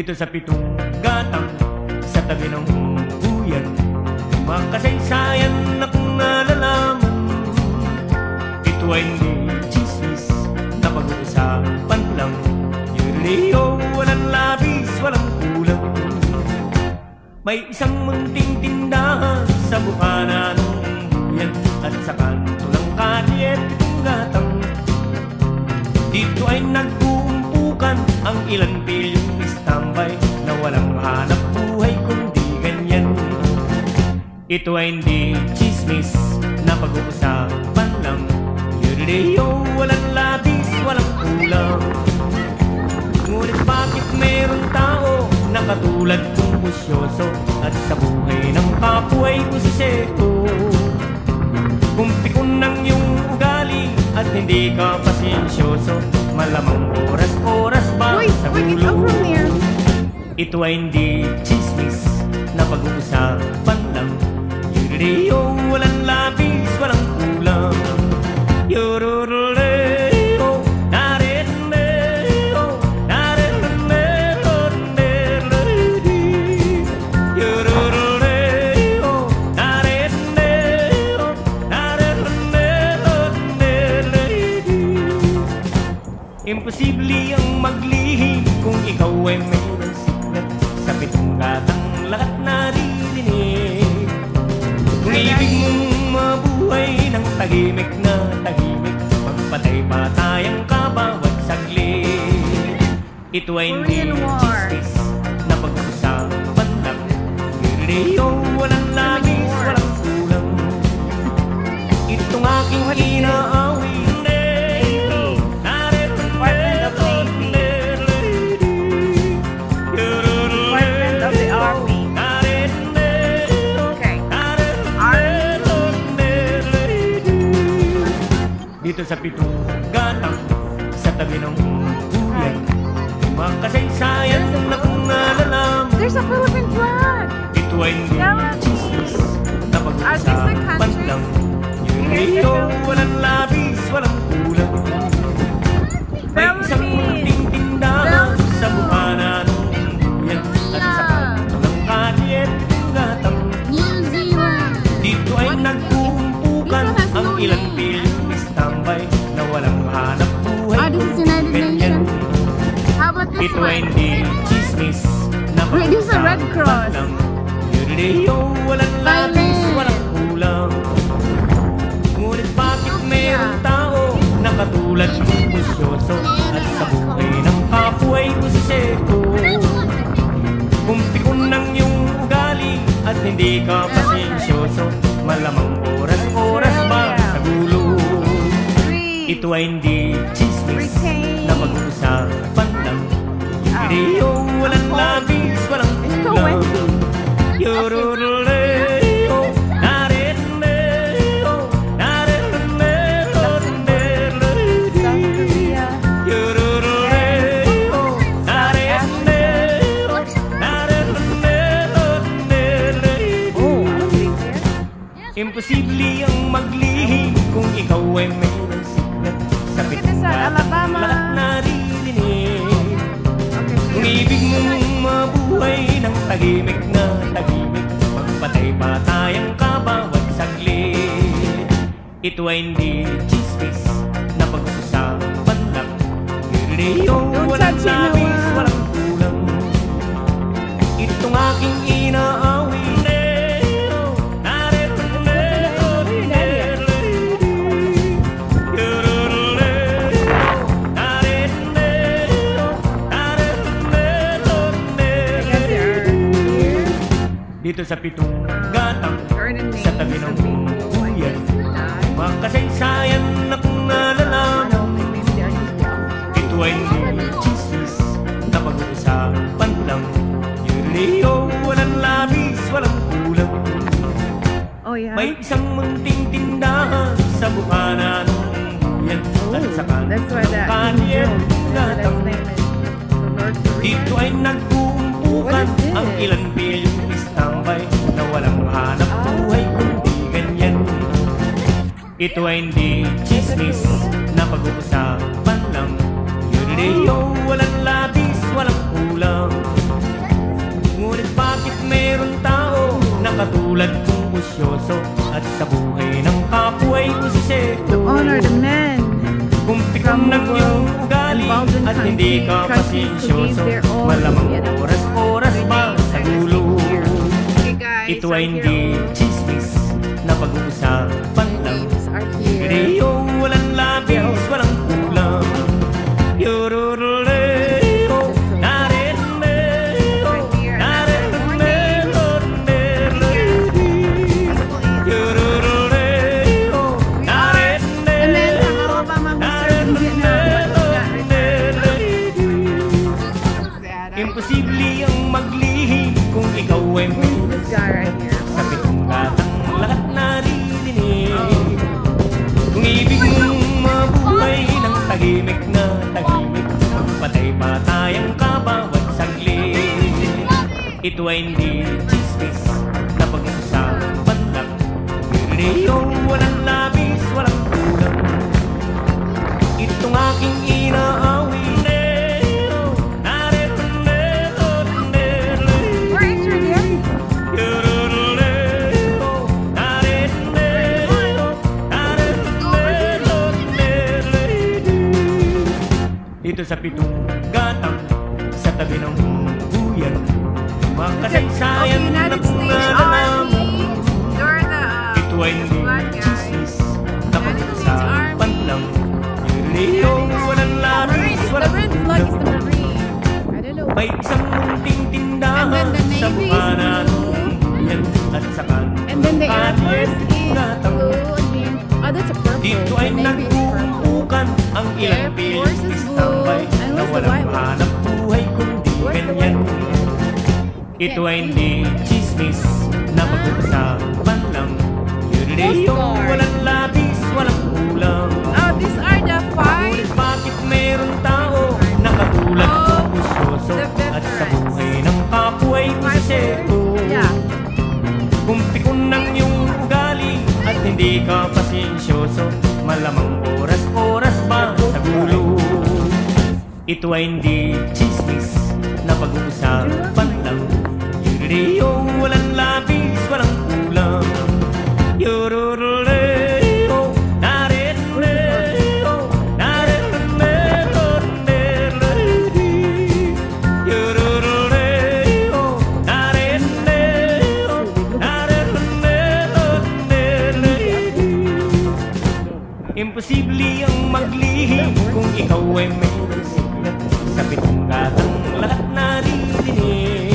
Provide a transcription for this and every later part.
Dito sa pitong gatang sa tabi ng buyan, makasaysayan akong nalalaman. Ito ay hindi chismis na pag-uusapan lang. Yuriyo, walang labis, walang kulang. May isang munting tindahan sa bukana ng buyan, at sa kanto ng kalye pitong gatang. Dito ay nag-uumpukan ang ilan pilyong istambay na walang hanap buhay kundi ganyan. Ito ay hindi chismis na pag-uusapan lang. Yuriyo, walang labis, walang kulang. Ngunit bakit merong tao na katulad kong busyoso at sa buhay ng kapwa ay busiseto? Kung pikon ng iyong ugali at hindi ka pasensyoso, malamang oras-oras ba sa gulo? Ito ay hindi chismis na pag-uusapan lang. Yuriyo, walang labis, walang kulang. Yororoleo, nareleo, nareleo, yororoleo, nareleo, nareleo. Imposible ang maglihim kung ikaw ay mayroong signat sa pitong gatang lahat naririnig. Kung ibig mong mabuhay ng tahimik na tahimik, magpatay-patayang ka bawat saglit. Ito ay hindi chismis na pag-uusapan lang. Yuriyo, walang labis, walang kulang. Itong aking inaawit, dito sa pitong gatang sa tabi ng buyan, makasaysayan na kung nalalaman. There's a Philippine flag! Ito ay hindi chismis na pag-uusapan lang. Yuriyo, walang labis, walang kulang. May isang munting tindahan sa bukana ng buyan, at sa kanto ng kalye pitong gatang. New Zealand! Dito ay nag-uumpukan ang ilang pilyong tambay na walang hanap buhay. This is United Nations. How about this Ito one? ay hindi chismis na Wait, this is a Red Cross. Yuriyo, walang labis, walang kulang. Ngunit bakit mayroong tao na katulad ng busyoso at sa buhay ng kapwa ay busiseto? Kung pikon ng iyong ugali at hindi ka pasensyoso, malamang oras-oras ba sa gulo? Ito ay hindi chismis na pag-uusapan lang. Yuriyo, walang labis, walang kulang. Yororoleo, nareleo, nareleo, yororoleo, nareleo, nareleo. Imposible ang maglihim kung ikaw ay mayroong signat sa pitong gatang lahat naririnig. Kung ibig mong mabuhay ng tahimik na tahimik, magpatay-patayang ka bawat saglit. Ito ay hindi chismis na pag-uusapan lang. Yuriyo, walang labis, walang kulang. Itong aking inaawit, dito sa pitong gatang sa tabi ng buyan, makasaysayan akong nalalaman. Ito ay hindi chismis na pag-uusapan lang. Yuriyo, walang labis, walang kulang. May isang munting tindahan sa bukana ng buyan, at sa kanto ng kalye pitong gatang. Dito ay nag-uumpukan ang ilan pilyong istambay na walang hanap buhay kundi ganyan. Ito ay hindi chismis na pag-uusapan lang. Yuriyo, walang labis, walang kulang. pusyoso at sa buhay ng kapwa'y To usiseto. honor the men Kung pikon ng iyong ugali involved in at hindi ka countries who gave pasensyoso, their all malamang to the oras-oras pa sa gulo. Okay guys, Ito ay hindi chismis na pag-uusapan lang. names are here. Video, walang labis, walang kulang. Yororoleo, nareneo, nareneo, yororoleo, And then from Alabama, Mr. Vietnam. Imposible ang maglihi kung ikaw ay may This guy right here. sa pitong gatang lahat naririnig. Kung ibig mong mabuhay ng tahimik na tahimik, magpatay pa tayong kabawat saglit. Ito ay hindi chismis na pag-uusapan lang. Video, walang labis, walang kulang. Itong aking inaawin. Where is your dairy? Dito sa pitong gatang sa tabi ng buyan, makasaysayan na United States nalaman. Army. You're the Ito ay hindi black guy. chismis na pag-uusapan Army. lang. Radio, walang labis, The walang red flag is kulang. the Marine. I don't know. May isang munting tindahan And then the sa Navy is bukanan blue. yan at sa kanto And then the Air ng Force is gatang. blue again. Oh, that's a purple. Dito The ay Navy is purple. nagbubukan ang ilang Air piling Force is blue. tambay And na where's the walang white one? hanap buhay kundi Where's the ganyan. white one? Ito ay hindi chismis na pag-uusapan lang. Radio, Coast Guard. walang labis, walang kulang. Oh, these are the five. Ngunit bakit meron tao na katulad Oh, kong pusyoso the at sa veterans. buhay ng kapwa'y usiseto? Yeah. Kung pikon ng iyong ugali at hindi ka pasensyoso, malamang oras-oras pa sa gulo. Ito ay hindi chismis na pag-uusapan lang. Radio, walang labis, walang kulang. Yororoleo, nareneo, nareneo, yororoleo, nareneo, nareneo. Imposible ang maglihi kung ikaw ay may sigat sa pitong gatang lahat naririnig.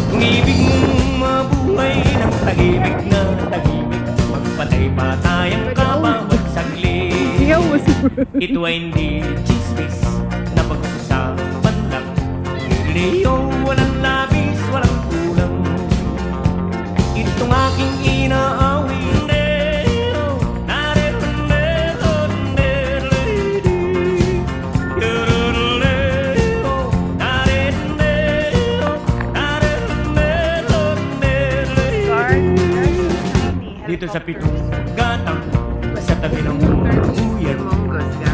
Kung ibig mong mabuhay ng tahimik na tahimik, magpatay pa tayong kabawat saglit. Yo, what's Ito ay hindi chismis na pag-uusapan lang. Radio, walang labis, walang kulang. Itong aking inaawin. Dito sa pitong gatang sa tabi ng buyan,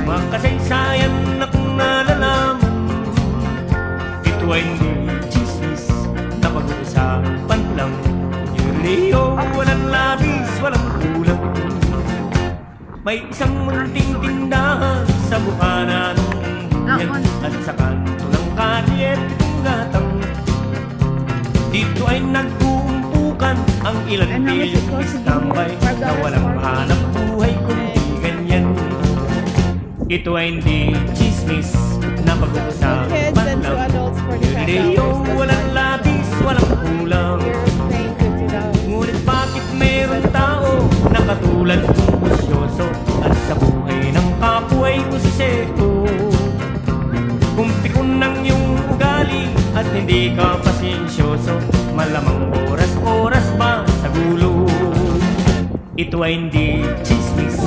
makasaysayan na kung nalalaman. Ito ay hindi chismis na pag-uusapan lang. Radio, walang labis, walang kulang. May isang munting tindahan sa bukanan yan at sa kanto ng kalye pitong gatang. Dito ay nag-uumpukan ang ilang piling istambay na walang hanap buhay kundi ganyan. Ito ay hindi chismis na kids pag-uusapan and two lang. adults for the Radio, walang labis, walang kulang. You're paying $50. Ngunit bakit meron tao na katulad kong pusyoso at sa buhay ng kapwa'y usiseto? Kung pikon ng iyong ugali at hindi ka pasensyoso, malamang oras-oras pa sa gulo. Ito ay hindi chismis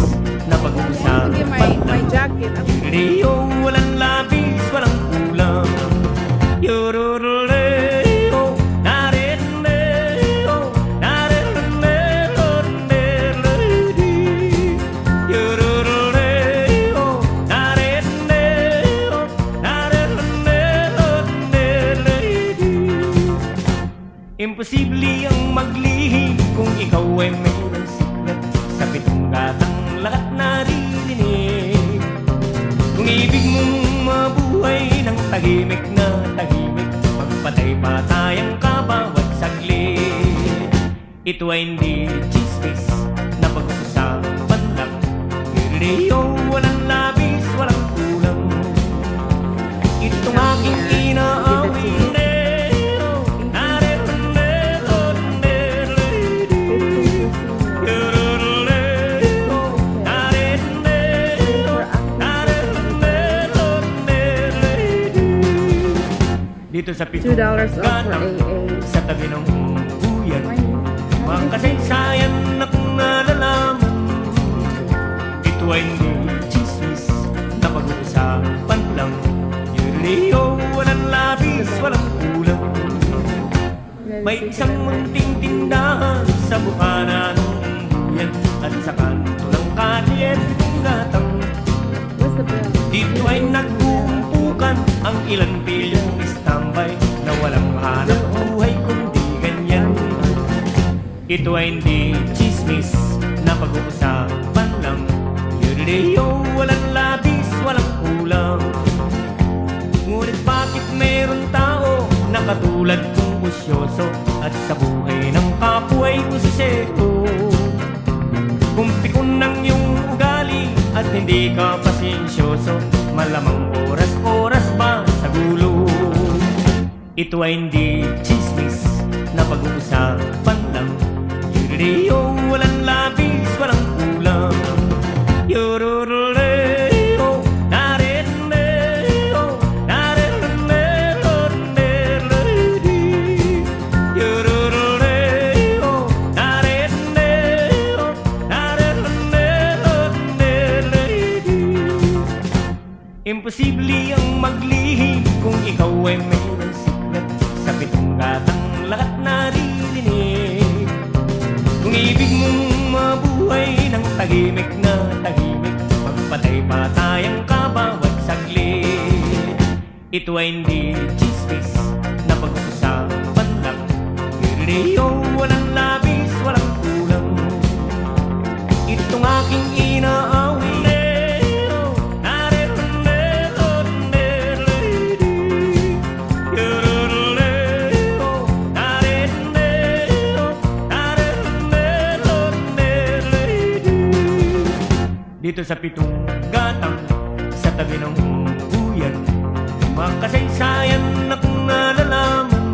na Give my pag-uusapan lang. jacket. Radio, walang labis, walang kulang. Yororoleo, nareneo, nareneo, yororoleo, nareneo, nareneo. Imposible ang maglihi kung ikaw Magpatay-patayang kabawat saglit. Ito ay hindi chismis na pag-uusapan lang. Radio, walang labis, walang kulang. Itong aking inaawin. Dito sa pitong $2 off for gatang AA. sa tabi ng buyan, mga kasaysayan na kung nalalaman. Ito ay hindi chismis na pag-uusapan lang. Yuriyo, walang labis, walang kulang. May isang munting tindahan sa bukana ng buyan, at sa kanto ng kalye pitong gatang. What's the bill? Dito ay nagkukumpukan ang ilang bilyong istambay na walang hanap buhay kundi ganyan. Ito ay hindi chismis na pag-uusapan lang. Yuriyo, walang labis, walang kulang. Ngunit bakit meron tao na katulad kong usyoso at sa buhay ng kapwa ay usiseko? Kung pikon ng iyong ugali at hindi ka pasensyoso, malamang oras-oras ba sa gulo? Ito ay hindi chismis na pag-uusapan lang. Yuriyo, walang labis, walang kulang. Yororoleo, nareneo, nareneo, yororoleo, nareneo, nareneo. Imposible ang maglihim kung ikaw ay mayroon siklat sa pitong gatang lahat naririnig. Kung ibig mong mabuhay ng tahimik na tahimik, magpatay-patayang kabawat saglit. Ito ay hindi chismis na pag-uusapan lang. Yuriyo, walang labis, walang kulang. Itong aking inaawin. Dito sa pitong gatang sa tabi ng buyan, mga kasaysayan na kung nalalaman.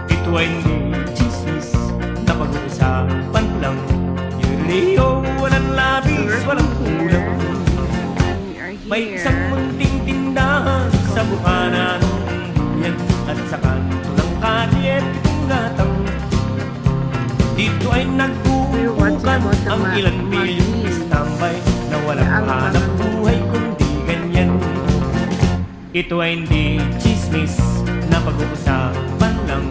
Ito ay hindi chismis na pag-uusapan lang. Yuriyo, walang labis, walang kulang. May isang munting tindahan sa bukana ng buyan, at sa kanto ng kalye pitong gatang. Dito ay nagkukumpukan ang ilang bilyong istambay na walang hanap buhay kundi ganyan. Ito ay hindi chismis na pag-uusapan lang.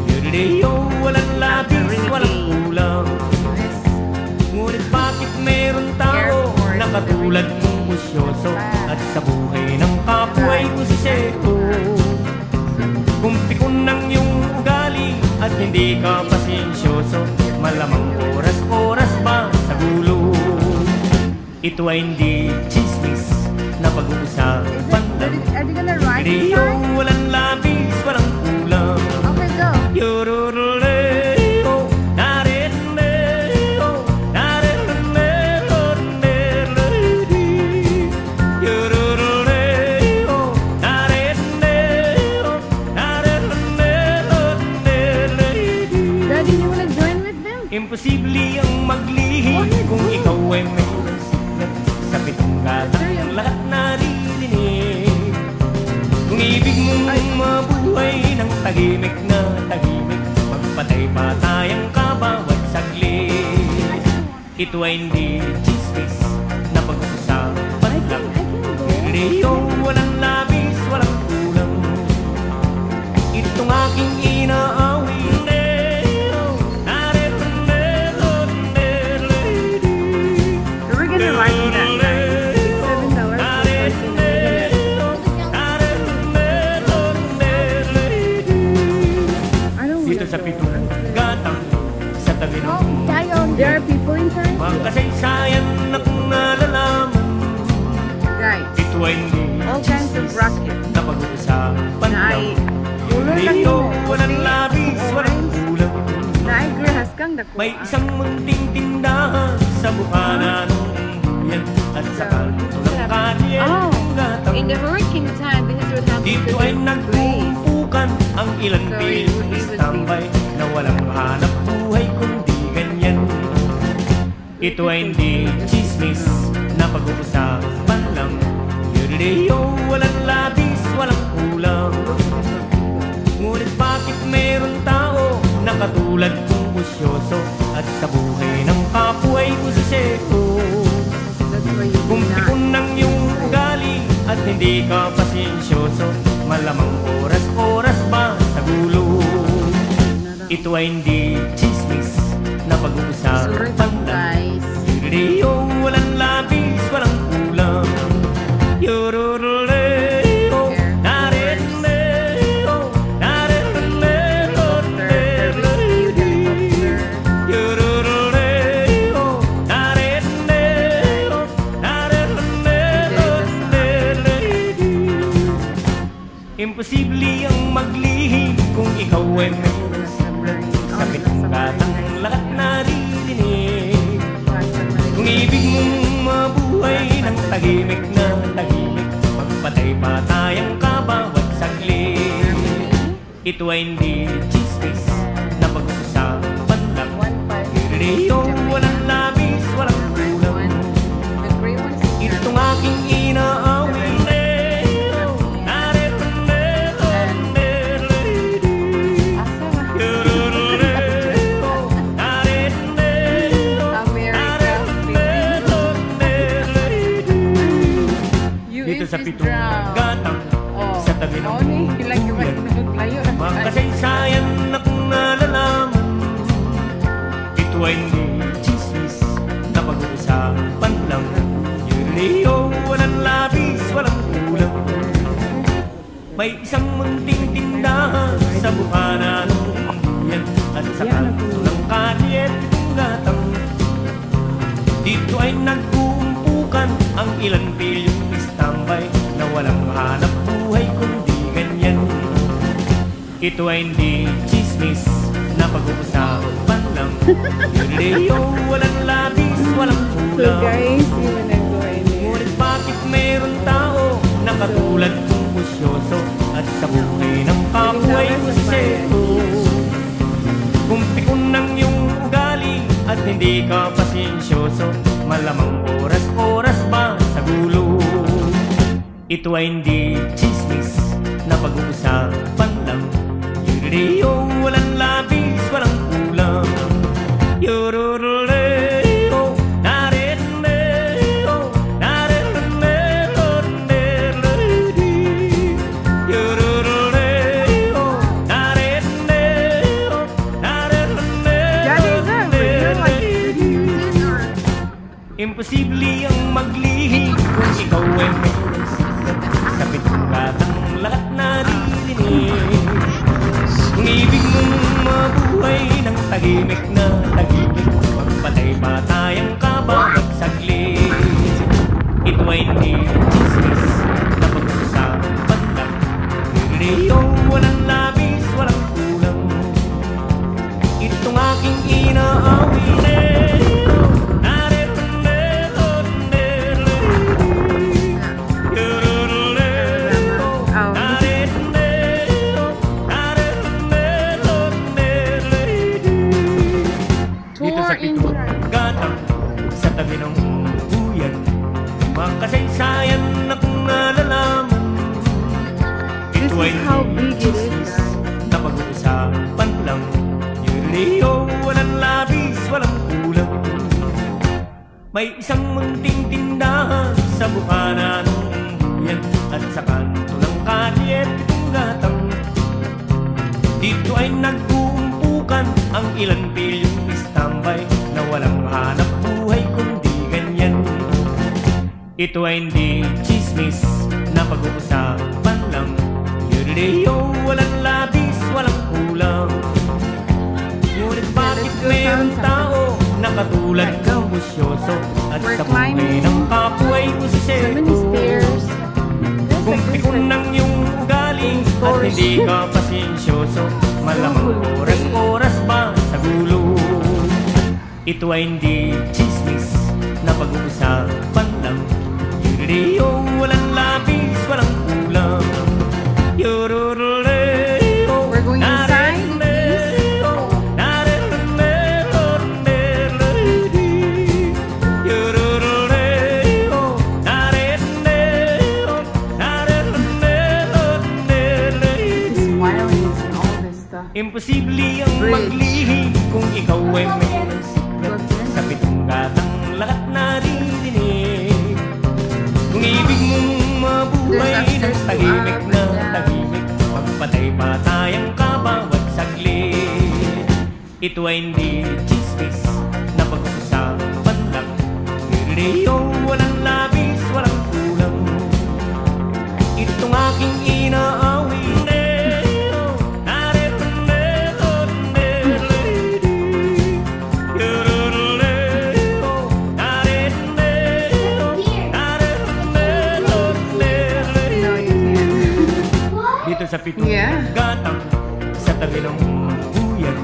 Yuriyo, walang labis, walang kulang. Ngunit bakit meron tao na katulad mong usyoso at sa buhay ng kapwa ay usiseko? Kung pikon ng iyong ugali at hindi ka pasensyoso, malamang oras-oras ba sa gulo? Ito ay hindi chismis na pag-uusapan lang. Are they gonna ride Yuriyo, inside? walang labis, walang kulang. Okay, go. Yororoleo, nareneo, nareneo, yororoleo, nareneo, nareneo. Daddy, you wanna join with them? Imposible ang maglihim kung ikaw ay mayroon siklat sa pitong gatang lahat naririnig. Kung ibig mong mabuhay ng tahimik na tahimik, magpatay-patayang kabawat saglit. Ito ay hindi chismis na pag-uusapan lang. Yuriyo, walang labis, walang kulang. Itong aking inaawin. We're gonna ride in that night. $7 I don't Dito wanna sa go. pitong gatang sa tabi ng There are people inside? mga kasaysayan na kung nalalaman. Guys, Ito ay hindi all kinds of rockets. na pag-uusapan Na lang. ay ulo Yuriliyo, walang labis, walang kulang. Naigrahas kang dako. May isang munting tindahan sa bukana ng yan at sa kanto ng kalye Oh, ng gatang. in the hurricane time, this is what happens Dito to ay the place. nagpupukan ang ilang So, pilyong it would istambay na walang hanap buhay kundi ganyan. Ito ay hindi chismis na pag-uusapan lang. Yuriliyo, walang labis, walang kulang. Ngunit bakit meron tao na katulad kong busyoso at sa buhay ng kapwa ay busiseko? That's why you do Kung not. pikon ng iyong ugali at hindi ka pasensyoso, malamang oras-oras ba sa gulo? Ito ay hindi chismis na Sorry pag-uusapan po, lang. guys. Yuriliyo, walang labis, walang kulang. Yuruleo, nareleo, nareleo, Yuruleo, nareleo, nareleo. Imposible ang maglihim kung ikaw ay may sabit ng gatang lahat naririnig. Kung ibig mong mabuhay ng tahimik na tahimik, magpatay pa tayong kabawat saglit. Ito ay hindi chismis na pag-uusapan lang. Yuriliyo, walang labis, walang kulang. Itong aking inaawin, dito sa pitong gatang sa tabi ng buyan. Mga kasaysayan na kung nalalaman, ito ay hindi chismis na pag-uusapan lang. Yuriliyo, walang labis, walang kulang. May isang munting tindahan sa bukana ng buyan at sa kanto ng kalye ng gatang. Dito ay nagkuumpukan ang ilang pilyong istambay na walang hanap buhay kundi ganyan. Ito ay hindi chismis na pag-uusapan lang. Yuriliyo, walang labis, walang So kulang. guys, you wanna go in there. Ngunit bakit meron tao na katulad kong busyoso at sa buhay ng kapwa ay busiseko? Kung pikon ng iyong ugali at hindi ka pasensyoso, malamang oras-oras ba sa gulo? Ito ay hindi chismis na pag-uusapan lang. Yuriliyo, walang labis, walang kulang. Yuruleo, nareleo, nareleo, Yuruleo, nareleo, Daddy, is that real? Like, did you use it or? imposible ang maglihim kung ikaw ay may sabit ng gatang lahat naririnig. Kung ibig mong mabuhay ng tahimik na tahimik, magpatay pa tayong kabawat saglit. Ito ay hindi chismis na pag-uusapan lang. Yuriliyo, walang labis, walang kulang. Itong aking inaawin dito sa pitong gatang sa tabi ng buyan. Mga kasaysayan na kung nalalaman, This ito ay is how big it is, chismis guys. na pag-uusapan lang. Yuriliyo, walang labis, walang kulang. May isang munting tindahan sa bukana ng buyan at sa kanto ng kalye ng gatang. Dito ay nagkuumpukan ang ilang pilyong istambay na walang hanap buhay kundi ganyan. Ito ay hindi chismis na pag-uusapan lang. Yuriliyo, walang labis, walang kulang. Ngunit bakit mayroong tao na katulad kang busyoso at We're sa buhay climbing ng kapwa ay so many busiseko? stairs. Kung pikon ng iyong ugali at hindi ka pasensyoso, malamang oras-oras ba sa gulo. Ito ay hindi chismis na pag-uusapan lang. Yureo, walang labis, walang kulang. Yururuleo, We're going inside, please. Wireless and all this stuff. Imposible ang maglihi kung ikaw ay may sikap. Sa pitong gatang lahat naririnig. Kung ibig mong mabuhay ng tahimik na tahimik, magpatay-patayang ka bawat saglit. Ito ay hindi chismis na pag-usapan lang. Yureo, walang labis, walang kulang. Itong aking inaawit, sa pitong gatang sa tabi ng buyan,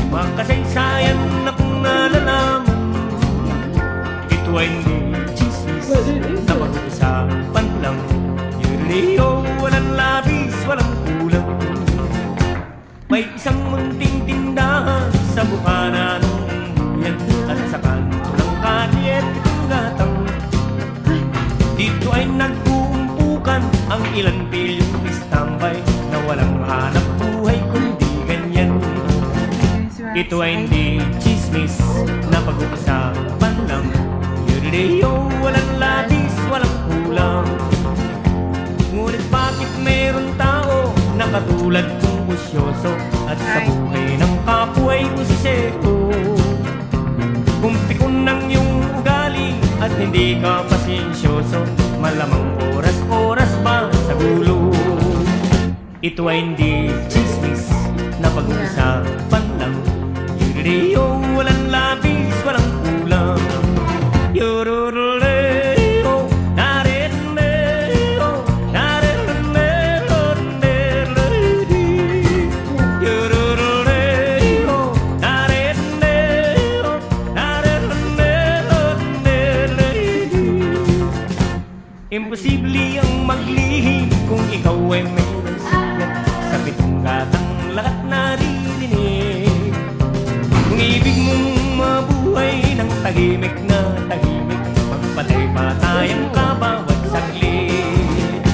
makasaysayan na kung nalalaman. Ito ay hindi chismis na pag-uusapan lang. Yureo, walang labis, walang kulang. May isang munting tindahan sa bukana ng buyan, at sa kanto ng kalyet itong gatang. Dito ay nag-uumpukan ang ilang pilyong tambay na walang hanap buhay kundi ganyan. Ito ay hindi chismis na pag-uusapan lang. Yureo, walang labis, walang kulang. Ngunit bakit meron tao na katulad kong busyoso at sa buhay ng kapwa ay usisero? Kung pikon ng iyong ugali at hindi ka pasensyoso, malamang oras-oras ba sa gulo. Ito ay hindi chismis na pag-uusapan lang. Yureo, walang labis, walang kulang. Yururuleo, nariruleo, nariruleo, yururuleo, nariruleo, nariruleo. Imposible ang maglihi kung ikaw ay may sa pitong gatang lahat naririnig. Kung ibig mong mabuhay ng tahimik na tahimik, magpatay-patayang ka bawat saglit.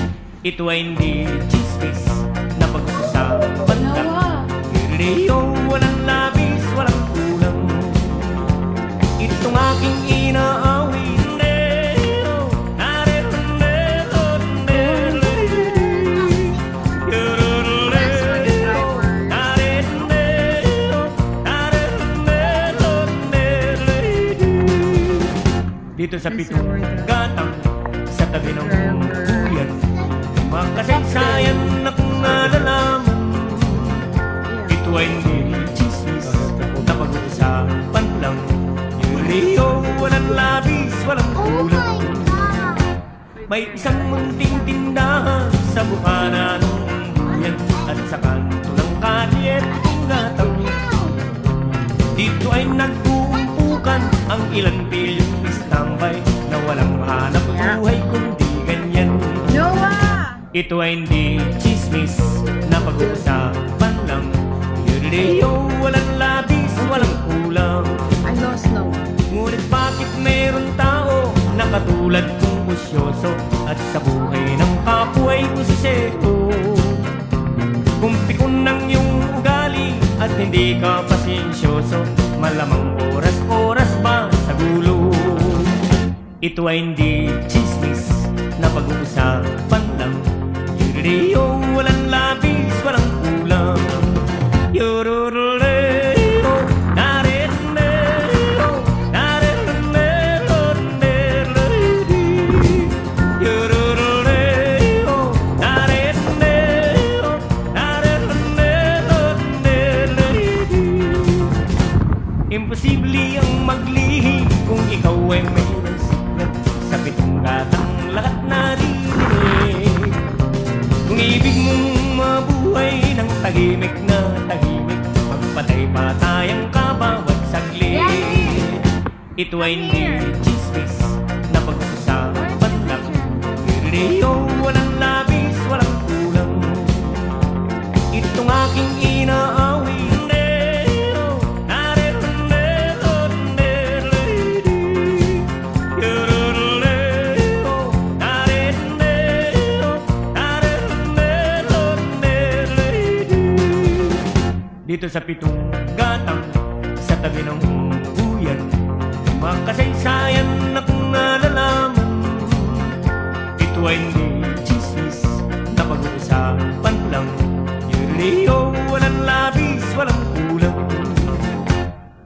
Ito ay hindi chismis na pag-uusapan lang. Yureo, walang labis, walang kulang. Itong aking inaawit, dito sa pitong gatang sa tabi ng buyan, makasaysayan na kung nalalaman. Ito ay hindi chismis na pag-uusapan lang. Yureo, walang labis, walang kulang. May isang munting tindahan sa bukana ng buyan, at sa kanto ng kalyet itong gatang. Dito ay nag-uumpukan ang ilang pilyong tambay na walang hanap buhay kundi ganyan. Ito ay hindi chismis na pag-uusapan lang. Yureo, walang labis, walang kulang. I lost no. Ngunit bakit meron tao na katulad kong busyoso at sa buhay ng kapwa ay usisero? Kung pikon ng iyong ugali at hindi ka pasensyoso, malamang oras-oras ba sa gulo. Ito ay hindi chismis na pag-uusapan lang. Yureo, walang labis, walang kulang. Yururuleo, nariruleo, nariruleo, yururuleo, nariruleo, nariruleo. Imposible ang maglihi kung ikaw ay may sa pitong gatang lahat naririnig. Kung ibig mong mabuhay tahimik na tahimik, magpatay-patayang ka bawat saglit. Ito ay hindi chismis na pag-usapan lang, radio, walang labis, walang kulang. Itong aking inaawit, dito sa pitong gatang, sa tabi ng buyan, makasaysayan na kung nalalaman. Ito ay hindi chismis na pag-uusapan lang, yuriyo, walang labis, walang kulang.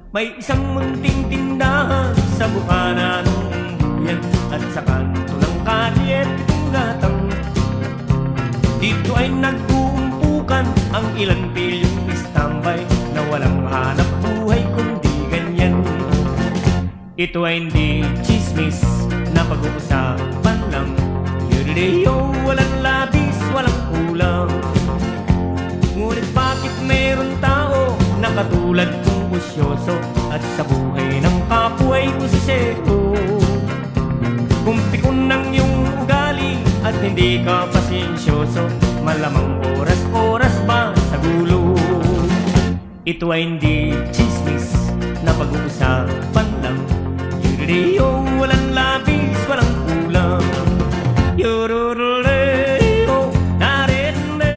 May isang munting tindahan sa bukana ng buyan, at sa kanto ng kalye pitong gatang. Dito ay nag-uumpukan ang ilang pilyong tambay na walang hanap buhay kundi ganyan. Ito ay hindi chismis na pag-uusapan lang, yuriyo, walang labis, walang kulang. Ngunit bakit meron tao na katulad kong usyoso, at sa buhay ng kapwa ay usiseko? Kung pikon ng iyong ugali at hindi ka pasensyoso, malamang oras-oras ba sa gulo? Ito ay hindi chismis na pag-uusapan lang, yuriyo, walang